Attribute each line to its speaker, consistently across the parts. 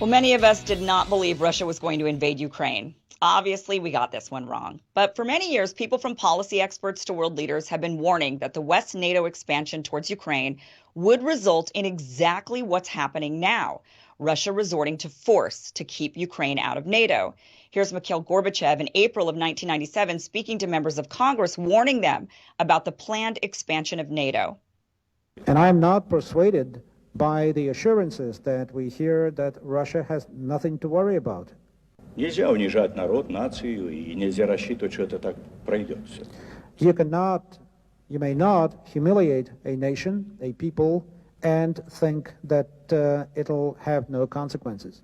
Speaker 1: Well, many of us did not believe Russia was going to invade Ukraine. Obviously, we got this one wrong. But for many years, people from policy experts to world leaders have been warning that the West NATO expansion towards Ukraine would result in exactly what's happening now, Russia resorting to force to keep Ukraine out of NATO. Here's Mikhail Gorbachev in April of 1997 speaking to members of Congress, warning them about the planned expansion of NATO.
Speaker 2: And I'm not persuaded by the assurances that we hear that Russia has nothing to worry about.
Speaker 3: Нельзя унижать народ, нацию, и нельзя рассчитывать, что это так пройдет все.
Speaker 2: You may not humiliate a nation, a people, and think that it'll have no consequences.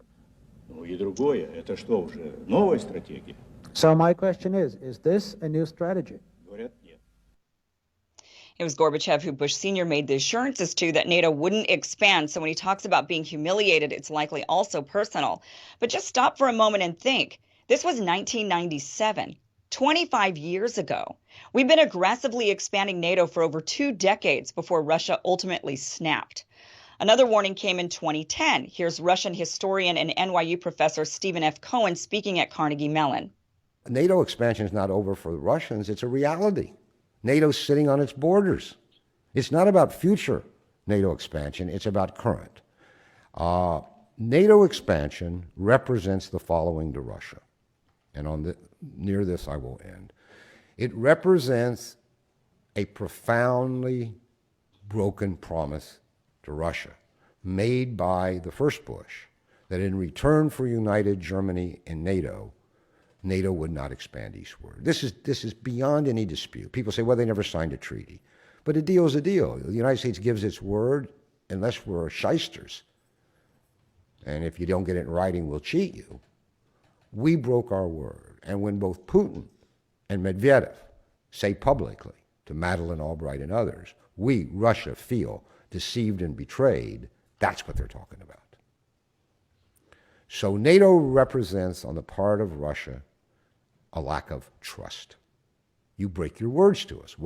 Speaker 3: Ну и другое, это что уже, новая стратегия?
Speaker 2: So my question is this a new strategy?
Speaker 3: Говорят, нет.
Speaker 1: It was Gorbachev who Bush Sr. made the assurances to that NATO wouldn't expand. So when he talks about being humiliated, it's likely also personal. But just stop for a moment and think. This was 1997, 25 years ago. We've been aggressively expanding NATO for over 2 decades before Russia ultimately snapped. Another warning came in 2010. Here's Russian historian and NYU professor Stephen F. Cohen speaking at Carnegie Mellon.
Speaker 4: NATO expansion is not over for the Russians. It's a reality. NATO's sitting on its borders. It's not about future NATO expansion. It's about current. NATO expansion represents the following to Russia. And near this I will end. It represents a profoundly broken promise to Russia made by the first Bush that in return for united Germany and NATO, NATO would not expand eastward. This is beyond any dispute. People say, well, they never signed a treaty. But a deal is a deal. The United States gives its word unless we're shysters. And if you don't get it in writing, we'll cheat you. We broke our word. And when both Putin and Medvedev say publicly to Madeleine Albright and others, we, Russia, feel deceived and betrayed, that's what they're talking about. So NATO represents, on the part of Russia, a lack of trust. You break your words to us.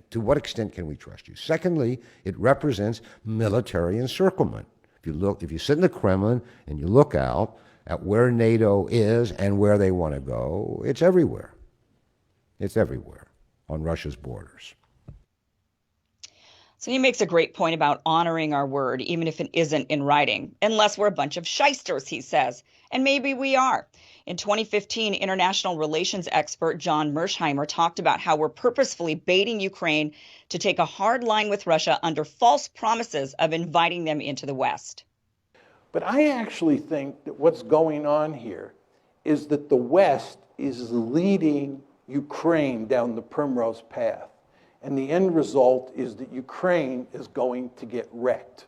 Speaker 4: To what extent can we trust you? Secondly, it represents military encirclement. If you sit in the Kremlin and you look out at where NATO is and where they want to go, it's everywhere. It's everywhere on Russia's borders.
Speaker 1: So he makes a great point about honoring our word, even if it isn't in writing, unless we're a bunch of shysters, he says. And maybe we are. In 2015, international relations expert John Mersheimer talked about how we're purposefully baiting Ukraine to take a hard line with Russia under false promises of inviting them into the West.
Speaker 5: But I actually think that what's going on here is that the West is leading Ukraine down the primrose path. And the end result is that Ukraine is going to get wrecked.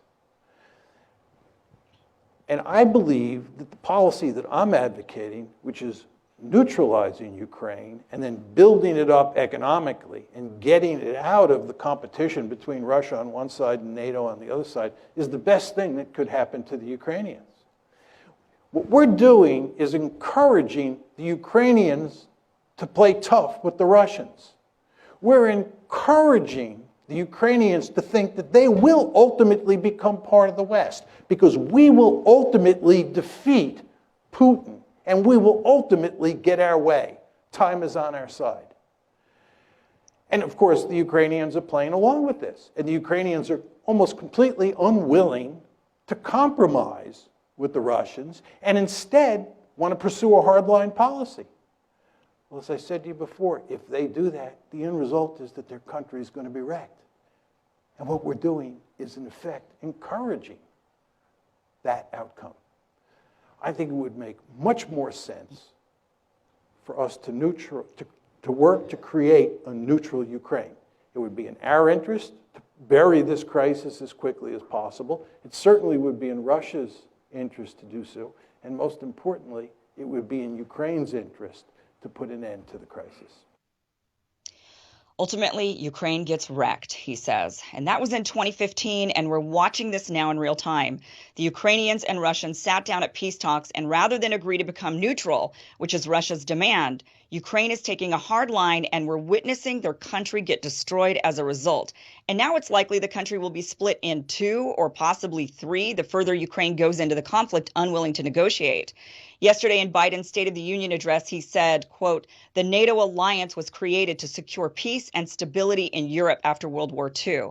Speaker 5: And I believe that the policy that I'm advocating, which is neutralizing Ukraine and then building it up economically and getting it out of the competition between Russia on one side and NATO on the other side, is the best thing that could happen to the Ukrainians. What we're doing is encouraging the Ukrainians to play tough with the Russians. We're encouraging the Ukrainians to think that they will ultimately become part of the West because we will ultimately defeat Putin and we will ultimately get our way. Time is on our side. And of course, the Ukrainians are playing along with this. And the Ukrainians are almost completely unwilling to compromise with the Russians and instead want to pursue a hardline policy. Well, as I said to you before, if they do that, the end result is that their country is going to be wrecked. And what we're doing is, in effect, encouraging that outcome. I think it would make much more sense for us to work to create a neutral Ukraine. It would be in our interest to bury this crisis as quickly as possible. It certainly would be in Russia's interest to do so. And most importantly, it would be in Ukraine's interest to put an end to the crisis.
Speaker 1: Ultimately, Ukraine gets wrecked, he says. And that was in 2015, and we're watching this now in real time. The Ukrainians and Russians sat down at peace talks, and rather than agree to become neutral, which is Russia's demand, Ukraine is taking a hard line, and we're witnessing their country get destroyed as a result. And now it's likely the country will be split in two or possibly three the further Ukraine goes into the conflict, unwilling to negotiate. Yesterday in Biden's State of the Union address, he said, quote, "The NATO alliance was created to secure peace and stability in Europe after World War II."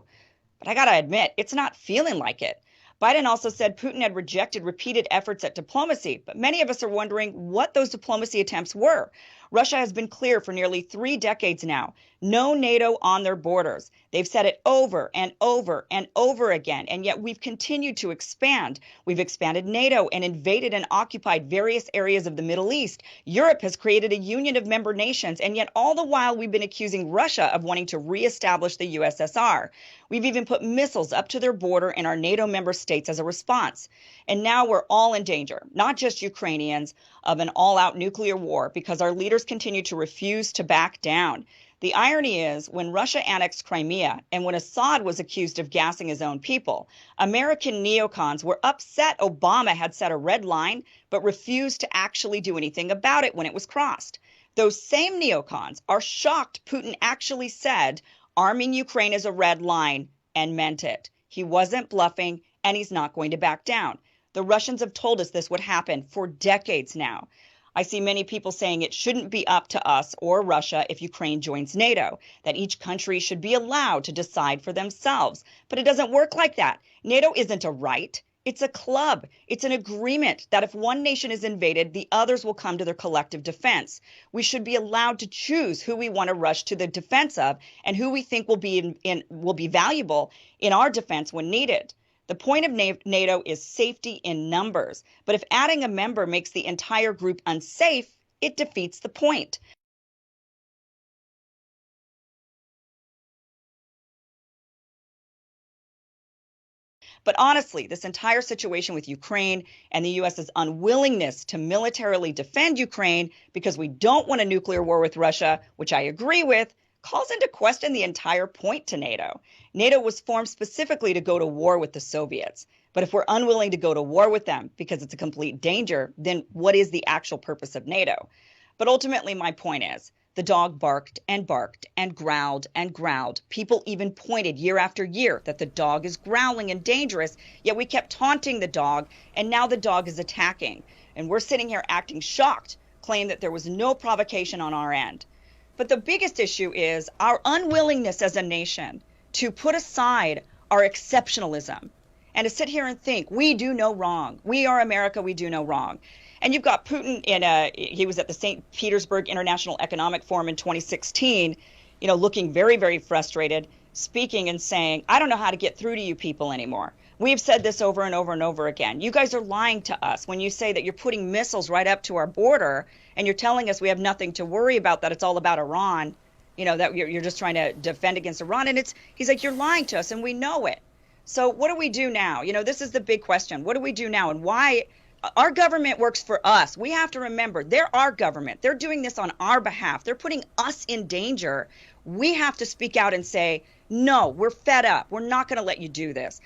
Speaker 1: But I got to admit, it's not feeling like it. Biden also said Putin had rejected repeated efforts at diplomacy, but many of us are wondering what those diplomacy attempts were. Russia has been clear for nearly 3 decades now. No NATO on their borders. They've said it over and over and over again, and yet we've continued to expand. We've expanded NATO and invaded and occupied various areas of the Middle East. Europe has created a union of member nations, and yet all the while we've been accusing Russia of wanting to reestablish the USSR. We've even put missiles up to their border in our NATO member states as a response. And now we're all in danger, not just Ukrainians, of an all-out nuclear war because our leaders continue to refuse to back down. The irony is, when Russia annexed Crimea and when Assad was accused of gassing his own people, American neocons were upset Obama had set a red line, but refused to actually do anything about it when it was crossed. Those same neocons are shocked Putin actually said arming Ukraine is a red line and meant it. He wasn't bluffing, and he's not going to back down. The Russians have told us this would happen for decades now. I see many people saying it shouldn't be up to us or Russia if Ukraine joins NATO, that each country should be allowed to decide for themselves. But it doesn't work like that. NATO isn't a right. It's a club. It's an agreement that if one nation is invaded, the others will come to their collective defense. We should be allowed to choose who we want to rush to the defense of and who we think will be valuable in our defense when needed. The point of NATO is safety in numbers, but if adding a member makes the entire group unsafe, it defeats the point. But honestly, this entire situation with Ukraine and the U.S.'s unwillingness to militarily defend Ukraine because we don't want a nuclear war with Russia, which I agree with, calls into question the entire point to NATO. NATO was formed specifically to go to war with the Soviets. But if we're unwilling to go to war with them because it's a complete danger, then what is the actual purpose of NATO? But ultimately, my point is, the dog barked and barked and growled and growled. People even pointed year after year that the dog is growling and dangerous, yet we kept taunting the dog, and now the dog is attacking. And we're sitting here acting shocked, claiming that there was no provocation on our end. But the biggest issue is our unwillingness as a nation to put aside our exceptionalism and to sit here and think we do no wrong. We are America, we do no wrong. And you've got Putin he was at the St. Petersburg International Economic Forum in 2016, looking very, very frustrated, speaking and saying, I don't know how to get through to you people anymore. We've said this over and over and over again. You guys are lying to us when you say that you're putting missiles right up to our border and you're telling us we have nothing to worry about, that it's all about Iran, that you're just trying to defend against Iran. And he's like, you're lying to us and we know it. So what do we do now? This is the big question. What do we do now? And why? Our government works for us. We have to remember they're our government. They're doing this on our behalf. They're putting us in danger. We have to speak out and say, no, we're fed up. We're not going to let you do this.